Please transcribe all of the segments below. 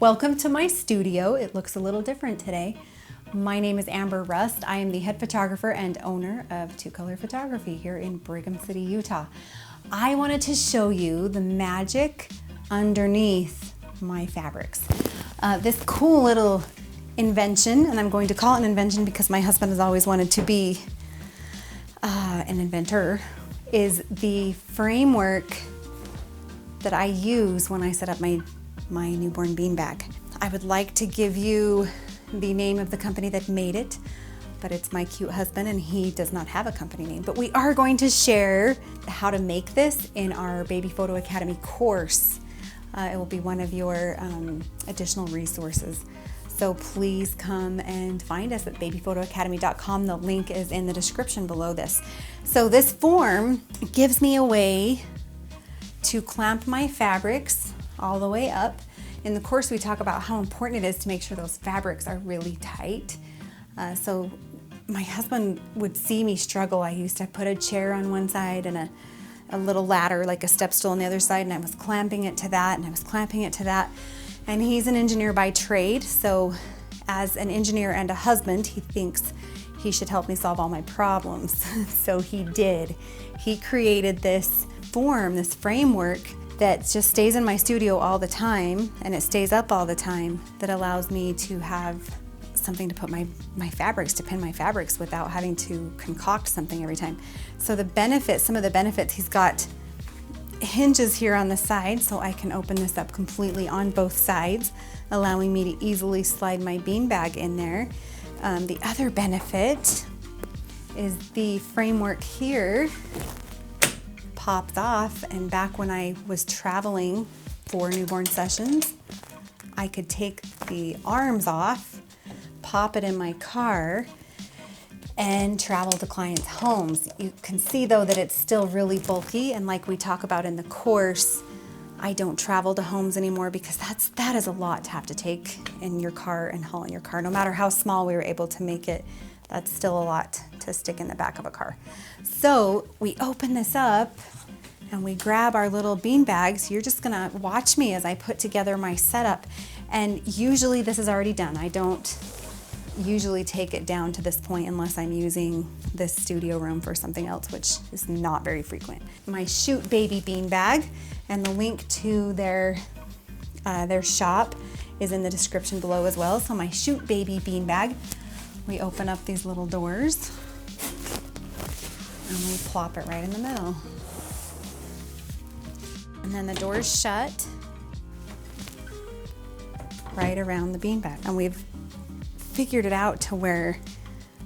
Welcome to my studio. It looks a little different today. My name is Amber Rust. I am the head photographer and owner of Two Color Photography here in Brigham City, Utah. I wanted to show you the magic underneath my fabrics. This cool little invention, and I'm going to call it an invention because my husband has always wanted to be an inventor, is the framework that I use when I set up my newborn beanbag. I would like to give you the name of the company that made it, but it's my cute husband and he does not have a company name. But we are going to share how to make this in our Baby Photo Academy course. It will be one of your additional resources. So please come and find us at babyphotoacademy.com. The link is in the description below this. So this form gives me a way to clamp my fabrics all the way up. In the course, we talk about how important it is to make sure those fabrics are really tight. So my husband would see me struggle. I used to put a chair on one side and a little ladder, like a step stool on the other side, and I was clamping it to that, and I was clamping it to that. And he's an engineer by trade, so as an engineer and a husband, he thinks he should help me solve all my problems. So he did. He created this form, this framework that just stays in my studio all the time, and it stays up all the time, that allows me to have something to put my fabrics, to pin my fabrics without having to concoct something every time. So the benefits, some of the benefits, he's got hinges here on the side so I can open this up completely on both sides, allowing me to easily slide my beanbag in there. The other benefit is the framework here popped off, and back when I was traveling for newborn sessions, I could take the arms off, pop it in my car, and travel to clients' homes. You can see though that it's still really bulky, and like we talk about in the course, I don't travel to homes anymore because that is a lot to have to take in your car and haul in your car. No matter how small we were able to make it, that's still a lot to stick in the back of a car. So we open this up and we grab our little bean bags. You're just gonna watch me as I put together my setup. And usually this is already done. I don't usually take it down to this point unless I'm using this studio room for something else, which is not very frequent. My Shoot Baby bean bag, and the link to their shop is in the description below as well. So my Shoot Baby bean bag, we open up these little doors and we plop it right in the middle. And then the door's shut right around the beanbag. And we've figured it out to where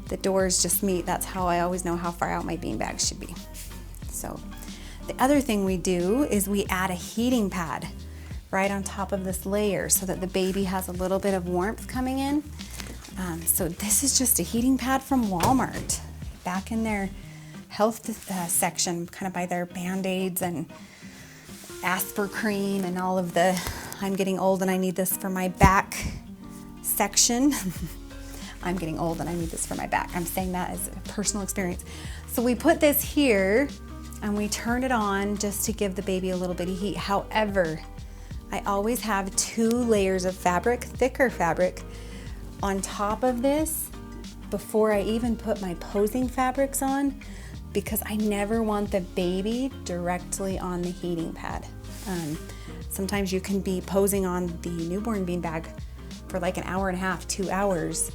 the doors just meet. That's how I always know how far out my beanbag should be. So the other thing we do is we add a heating pad right on top of this layer so that the baby has a little bit of warmth coming in. So this is just a heating pad from Walmart, back in their health section, kind of by their Band-Aids and Asper-Cream and all of the, I'm getting old and I need this for my back section. I'm getting old and I need this for my back. I'm saying that as a personal experience. So we put this here and we turn it on just to give the baby a little bit of heat. However, I always have 2 layers of fabric, thicker fabric, on top of this before I even put my posing fabrics on, because I never want the baby directly on the heating pad. Sometimes you can be posing on the newborn beanbag for like an hour and a half, 2 hours,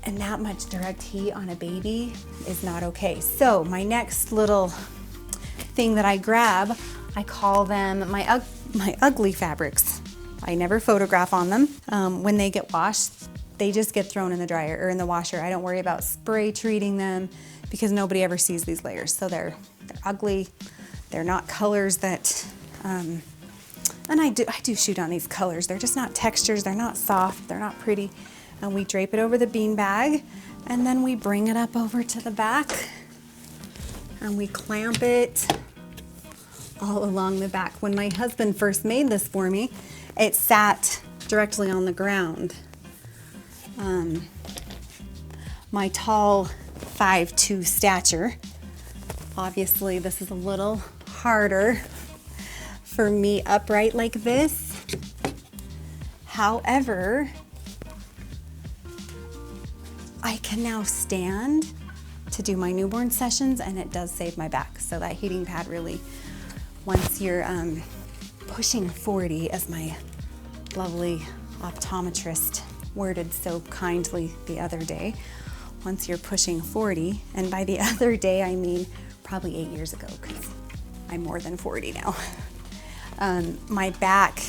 and that much direct heat on a baby is not okay. So my next little thing that I grab, I call them my ugly fabrics. I never photograph on them. When they get washed, they just get thrown in the dryer or in the washer. I don't worry about spray treating them because nobody ever sees these layers. So they're ugly. They're not colors that, and I do shoot on these colors. They're just not textures. They're not soft. They're not pretty. And we drape it over the bean bag, and then we bring it up over to the back and we clamp it all along the back. When my husband first made this for me, it sat directly on the ground. My tall 5'2" stature, obviously this is a little harder for me upright like this. However, I can now stand to do my newborn sessions, and it does save my back. So that heating pad really, once you're pushing 40, as my lovely optometrist worded so kindly the other day, once you're pushing 40, and by the other day I mean probably 8 years ago, because I'm more than 40 now. My back,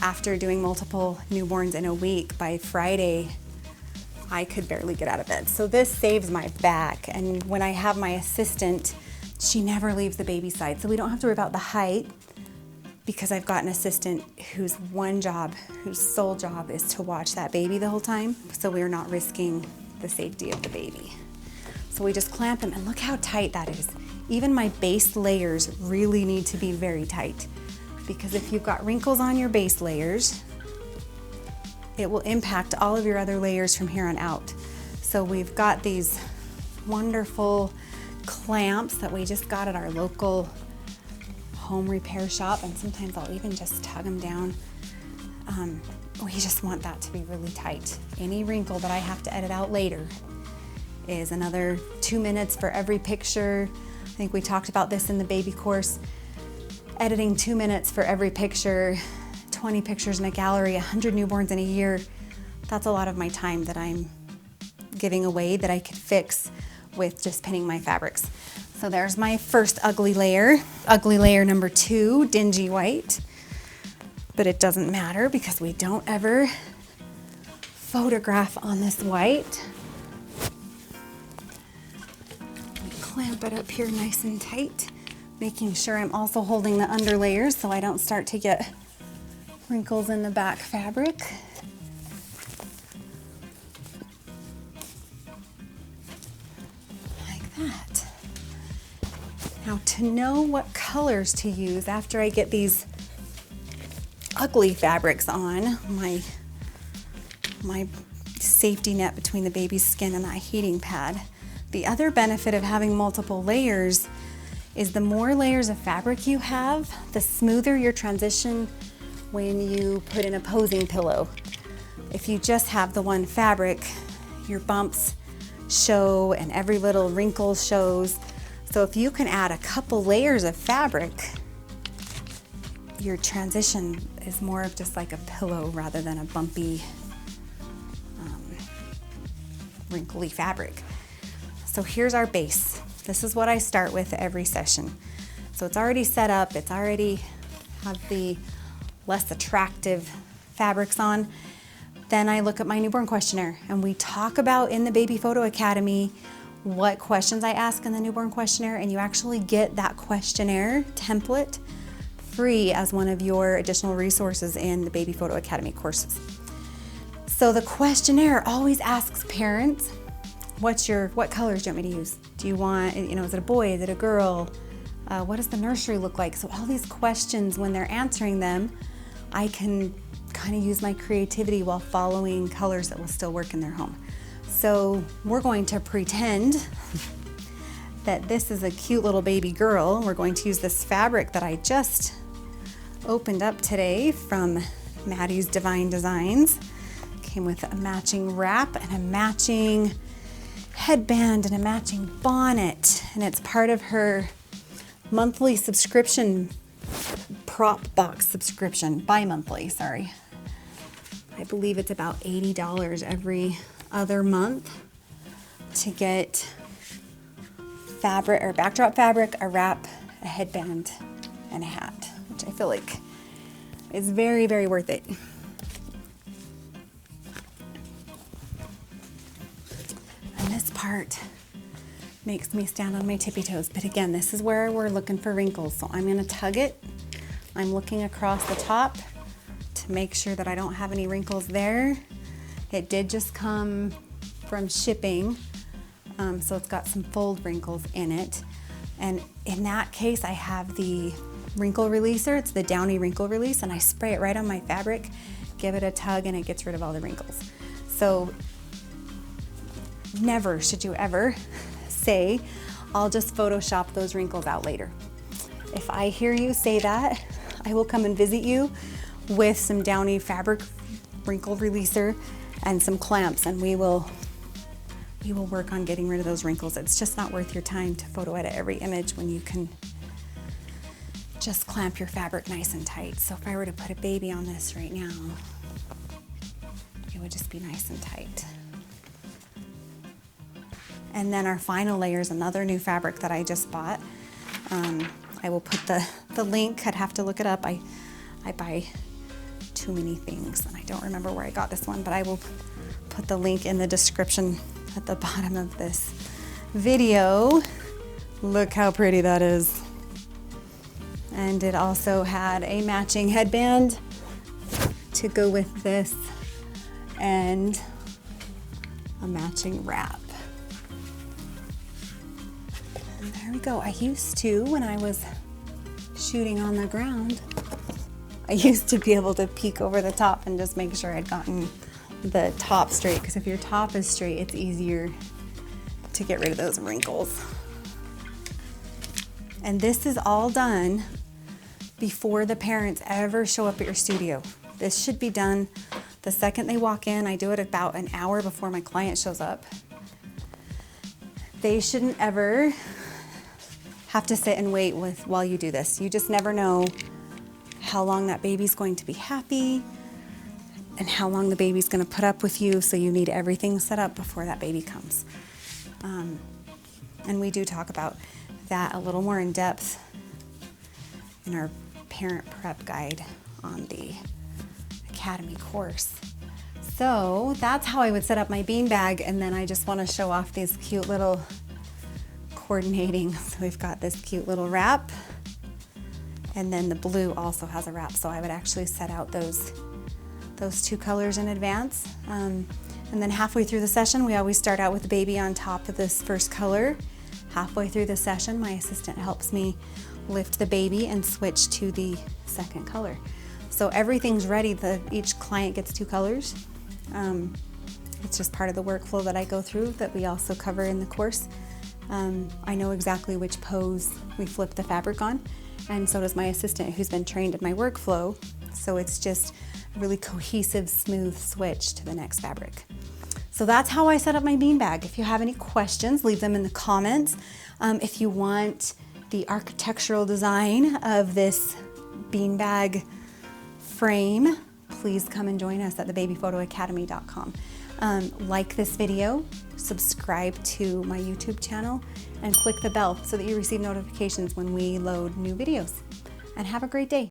after doing multiple newborns in a week, by Friday I could barely get out of bed. So this saves my back. And when I have my assistant, she never leaves the baby side. So we don't have to worry about the height, because I've got an assistant whose sole job is to watch that baby the whole time. So we're not risking the safety of the baby. So we just clamp them, and look how tight that is. Even my base layers really need to be very tight, because if you've got wrinkles on your base layers, it will impact all of your other layers from here on out. So we've got these wonderful clamps that we just got at our local home repair shop, and sometimes I'll even just tug them down. We just want that to be really tight. Any wrinkle that I have to edit out later is another 2 minutes for every picture. I think we talked about this in the baby course. Editing 2 minutes for every picture, 20 pictures in a gallery, 100 newborns in a year. That's a lot of my time that I'm giving away that I could fix with just pinning my fabrics. So there's my first ugly layer. Ugly layer number 2, dingy white. But it doesn't matter, because we don't ever photograph on this white. Clamp it up here nice and tight, making sure I'm also holding the under layers so I don't start to get wrinkles in the back fabric. Like that. Now, to know what colors to use after I get these ugly fabrics on, my safety net between the baby's skin and that heating pad, the other benefit of having multiple layers is the more layers of fabric you have, the smoother your transition when you put in a posing pillow. If you just have the one fabric, your bumps show and every little wrinkle shows. So if you can add a couple layers of fabric, your transition is more of just like a pillow rather than a bumpy, wrinkly fabric. So here's our base. This is what I start with every session. So it's already set up, it's already have the less attractive fabrics on. Then I look at my newborn questionnaire, and we talk about in the Baby Photo Academy what questions I ask in the newborn questionnaire, and you actually get that questionnaire template free as one of your additional resources in the Baby Photo Academy courses. So the questionnaire always asks parents, what colors do you want me to use? Do you want, is it a boy, is it a girl? What does the nursery look like? So all these questions, when they're answering them, I can kind of use my creativity while following colors that will still work in their home. So we're going to pretend that this is a cute little baby girl. We're going to use this fabric that I just opened up today from Maddie's Divine Designs. Came with a matching wrap and a matching headband and a matching bonnet, and it's part of her monthly subscription, prop box subscription, bi-monthly, sorry. I believe it's about $80 every other month to get fabric or backdrop fabric, a wrap, a headband, and a hat, which I feel like is very, very worth it. And this part makes me stand on my tippy toes. But again, this is where we're looking for wrinkles. So I'm gonna tug it. I'm looking across the top to make sure that I don't have any wrinkles there. It did just come from shipping, so it's got some fold wrinkles in it. And in that case, I have the wrinkle releaser. It's the Downy wrinkle release, and I spray it right on my fabric, give it a tug, and it gets rid of all the wrinkles. So never should you ever say, I'll just Photoshop those wrinkles out later. If I hear you say that, I will come and visit you with some Downy fabric wrinkle releaser and some clamps, and we will work on getting rid of those wrinkles. It's just not worth your time to photo edit every image when you can just clamp your fabric nice and tight. So if I were to put a baby on this right now, it would just be nice and tight. And then our final layer is another new fabric that I just bought. I will put the link. I'd have to look it up. I buy too many things and I don't remember where I got this one, but I will put the link in the description at the bottom of this video. Look how pretty that is. And it also had a matching headband to go with this and a matching wrap. And there we go. I used to, when I was shooting on the ground, I used to be able to peek over the top and just make sure I'd gotten the top straight, because if your top is straight, it's easier to get rid of those wrinkles. And this is all done before the parents ever show up at your studio. This should be done the second they walk in. I do it about an hour before my client shows up. They shouldn't ever have to sit and wait while you do this. You just never know how long that baby's going to be happy and how long the baby's going to put up with you, so you need everything set up before that baby comes. And we do talk about that a little more in depth in our parent prep guide on the Academy course. So that's how I would set up my beanbag, and then I just want to show off these cute little coordinating. So we've got this cute little wrap, and then the blue also has a wrap, so I would actually set out those two colors in advance. And then halfway through the session, we always start out with the baby on top of this first color. Halfway through the session, my assistant helps me lift the baby and switch to the second color. So everything's ready. Each client gets two colors. It's just part of the workflow that I go through that we also cover in the course. I know exactly which pose we flip the fabric on, and so does my assistant, who's been trained in my workflow. So it's just a really cohesive, smooth switch to the next fabric. So that's how I set up my beanbag. If you have any questions, leave them in the comments. If you want the architectural design of this beanbag frame, please come and join us at thebabyphotoacademy.com. Like this video, subscribe to my YouTube channel, and click the bell so that you receive notifications when we load new videos. And have a great day.